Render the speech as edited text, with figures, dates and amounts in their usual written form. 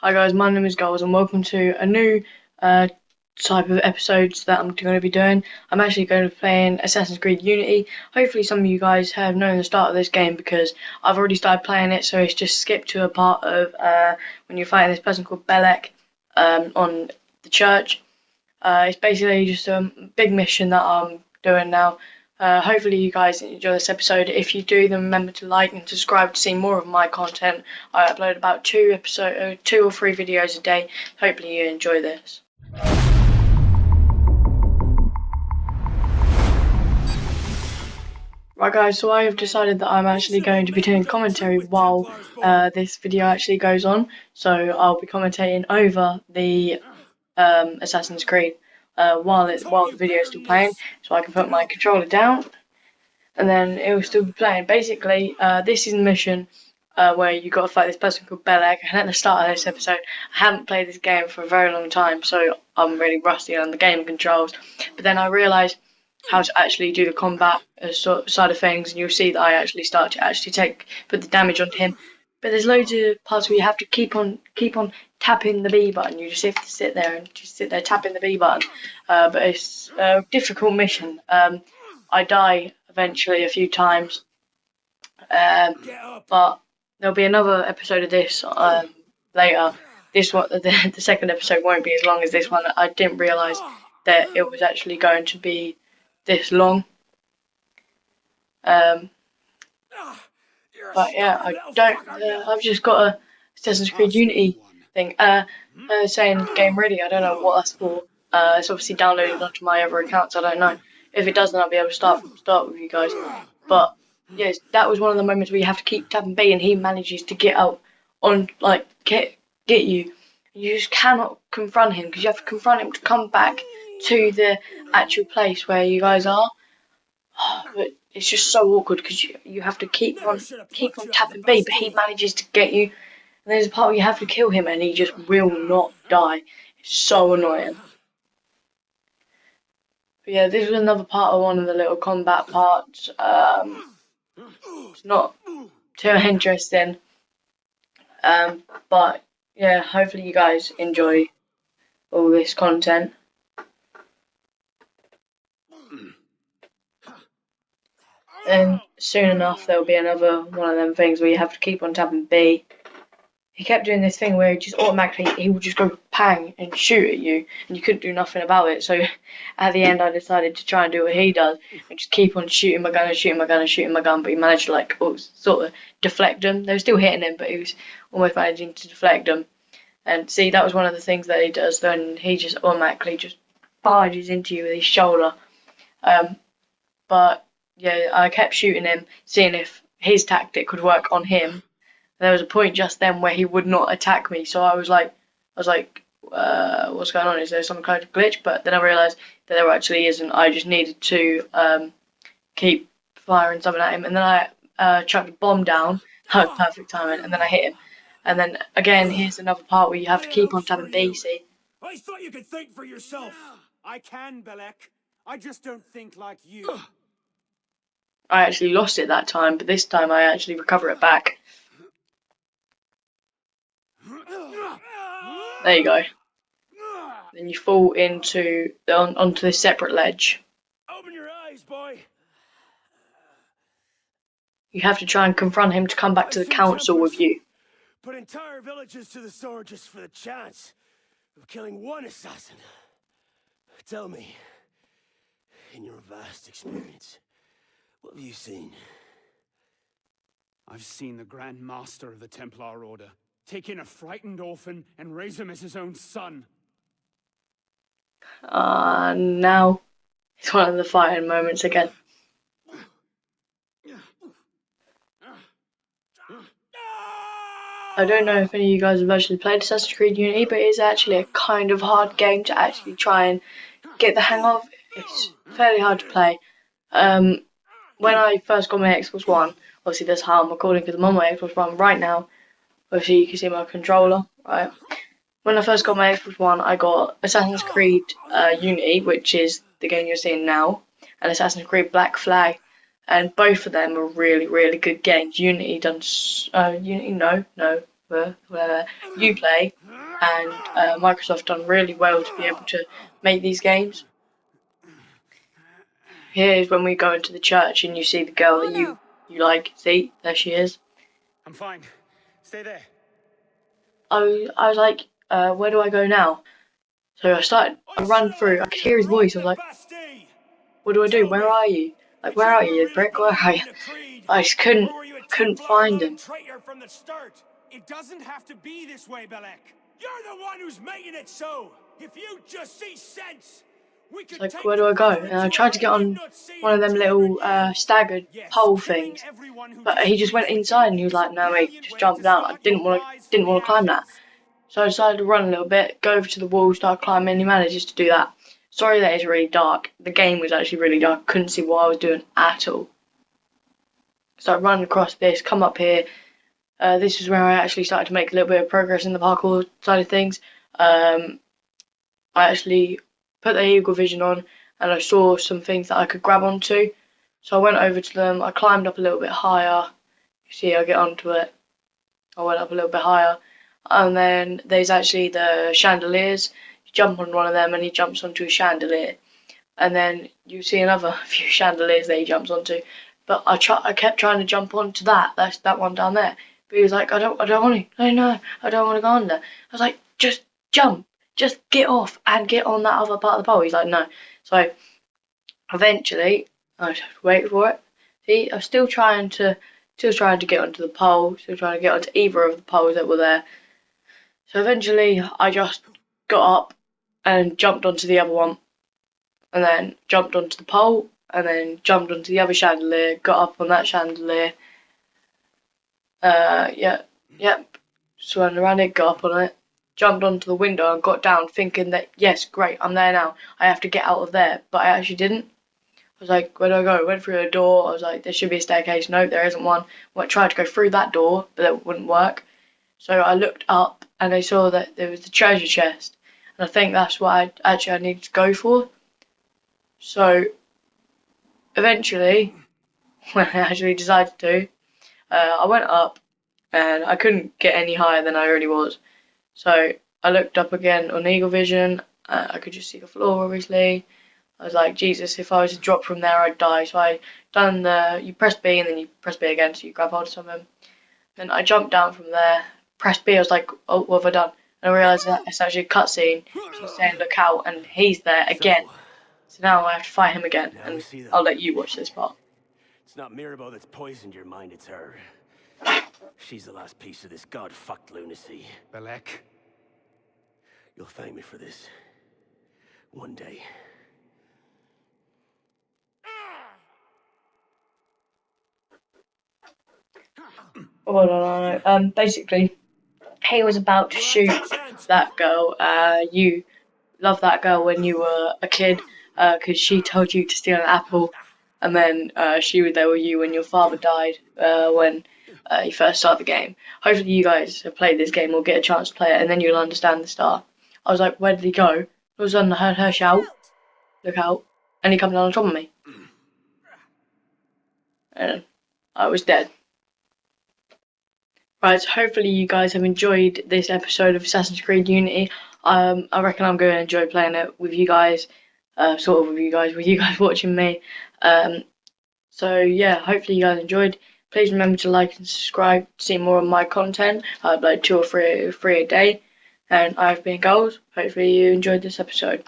Hi guys, my name is Goals and welcome to a new type of episodes that I'm going to be doing. I'm actually going to be playing Assassin's Creed Unity. Hopefully some of you guys have known the start of this game because I've already started playing it, so it's just skipped to a part of when you're fighting this person called Belek on the church. It's basically just a big mission that I'm doing now. Hopefully you guys enjoy this episode. If you do, then remember to like and subscribe to see more of my content. I upload about two or three videos a day. Hopefully you enjoy this. Right guys, so I have decided that I'm actually going to be doing commentary while this video actually goes on. So I'll be commentating over the Assassin's Creed while the video is still playing, so I can put my controller down and then it will still be playing. Basically, this is a mission where you got to fight this person called Belek. And at the start of this episode, I haven't played this game for a very long time, so I'm really rusty on the game controls. But then I realised how to actually do the combat side of things, and you'll see that I actually start to put the damage onto him. But there's loads of parts where you have to keep on tapping the B button. You just have to sit there tapping the B button. But it's a difficult mission. I die eventually a few times, but there'll be another episode of this later. The second episode won't be as long as this one. I didn't realise that it was actually going to be this long. But yeah, I've just got a Assassin's Creed Unity thing. Saying game ready. I don't know what that's for. It's obviously downloaded onto my other accounts. I don't know. If it does, then I'll be able to start from the start with you guys. But yes, that was one of the moments where you have to keep tapping B, and he manages to get out on get you. You just cannot confront him because you have to confront him to come back to the actual place where you guys are. But it's just so awkward because you have to keep on tapping B, but he manages to get you. And there's a part where you have to kill him, and he just will not die. It's so annoying. But yeah, this was another part of one of the little combat parts. It's not too interesting. But yeah, hopefully you guys enjoy all this content. And soon enough there'll be another one of them things where you have to keep on tapping B. He kept doing this thing where he would just go pang and shoot at you, and you couldn't do nothing about it. So at the end I decided to try and do what he does and just keep on shooting my gun, but he managed to sort of deflect them. They were still hitting him, but he was almost managing to deflect them. And see, that was one of the things that he does, then he just automatically just barges into you with his shoulder. But yeah, I kept shooting him, seeing if his tactic could work on him. There was a point just then where he would not attack me, so I was like, what's going on? Is there some kind of glitch? But then I realised that there actually isn't. I just needed to keep firing something at him, and then I chucked a bomb down. Oh, perfect timing, and then I hit him. And then again, here's another part where you have to keep on tapping B. See? I thought you could think for yourself. I can, Belek. I just don't think like you. I actually lost it that time, but this time I actually recover it back. There you go. Then you fall onto this separate ledge. Open your eyes, boy. You have to try and confront him to come back to the council with you. Put entire villages to the sword just for the chance of killing one assassin. Tell me, in your vast experience, what have you seen? I've seen the Grand Master of the Templar Order take in a frightened orphan and raise him as his own son. Now it's one of the fighting moments again. I don't know if any of you guys have actually played Assassin's Creed Unity, but it is actually a kind of hard game to actually try and get the hang of. It's fairly hard to play. When I first got my Xbox One, obviously that's how I'm recording because I'm on my Xbox One right now. Obviously you can see my controller, right? When I first got my Xbox One, I got Assassin's Creed Unity, which is the game you're seeing now, and Assassin's Creed Black Flag. And both of them are really, really good games. Unity, Uplay and Microsoft done really well to be able to make these games. Here's when we go into the church and you see the girl that you like. See, there she is. I'm fine. Stay there. I was like, where do I go now? So I ran through, I could hear his voice. I was like, what do I do? Where are you? Like, where are you, you prick? Where are you? I just couldn't find him. It doesn't have to be this way, Belek. You're the one who's making it so. If you just see sense, we could Like, where do I go? And I tried to get on one of them little staggered pole things, but he just went inside and he was like, no mate, just jump down. I didn't want to climb that. So I decided to run a little bit, go over to the wall, start climbing, and he manages to do that. Sorry that it's really dark. The game was actually really dark. Couldn't see what I was doing at all. So I run across this, come up here. This is where I actually started to make a little bit of progress in the parkour side of things. I actually put the eagle vision on and I saw some things that I could grab onto. So I went over to them. I climbed up a little bit higher. You see, I get onto it. I went up a little bit higher. And then there's actually the chandeliers. You jump on one of them and he jumps onto a chandelier. And then you see another few chandeliers that he jumps onto. But I kept trying to jump onto that's that one down there. But he was like, I don't want to. No, I don't want to go on there. I was like, just jump. Just get off and get on that other part of the pole. He's like, no. So eventually, I just wait for it. See, I'm still trying to get onto the pole. Still trying to get onto either of the poles that were there. So eventually, I just got up and jumped onto the other one, and then jumped onto the pole, and then jumped onto the other chandelier. Got up on that chandelier. Yep. Swung around it, got up on it, jumped onto the window, and got down, thinking that yes, great, I'm there now. I have to get out of there, but I actually didn't. I was like, where do I go? I went through a door. I was like, there should be a staircase. Nope, there isn't one. I tried to go through that door, but it wouldn't work. So I looked up and I saw that there was the treasure chest, and I think that's what I needed to go for. So eventually, when I actually decided to, I went up and I couldn't get any higher than I already was. So I looked up again on Eagle Vision. I could just see the floor, obviously. I was like, Jesus, if I was to drop from there, I'd die. So I done you press B and then you press B again, so you grab hold of something. Then I jumped down from there, pressed B. I was like, oh, what have I done? And I realised that it's actually a cutscene. She's saying, look out, and he's there again. So now I have to fight him again, and I'll let you watch this part. It's not Mirabelle that's poisoned your mind, it's her. She's the last piece of this god-fucked lunacy. Belek. You'll thank me for this. One day. Oh, no. Basically, he was about to shoot that girl. You loved that girl when you were a kid, because she told you to steal an apple, and then she was there with you when your father died, when you first started the game. Hopefully you guys have played this game or get a chance to play it, and then you'll understand the star. I was like, where did he go? All of a sudden I heard her shout, look out, and he comes down on top of me. And I was dead. Right, so hopefully you guys have enjoyed this episode of Assassin's Creed Unity. I reckon I'm going to enjoy playing it with you guys, with you guys watching me. So yeah, hopefully you guys enjoyed. Please remember to like and subscribe to see more of my content. I upload 2 or 3 a day. And I've been Goals. Hopefully you enjoyed this episode.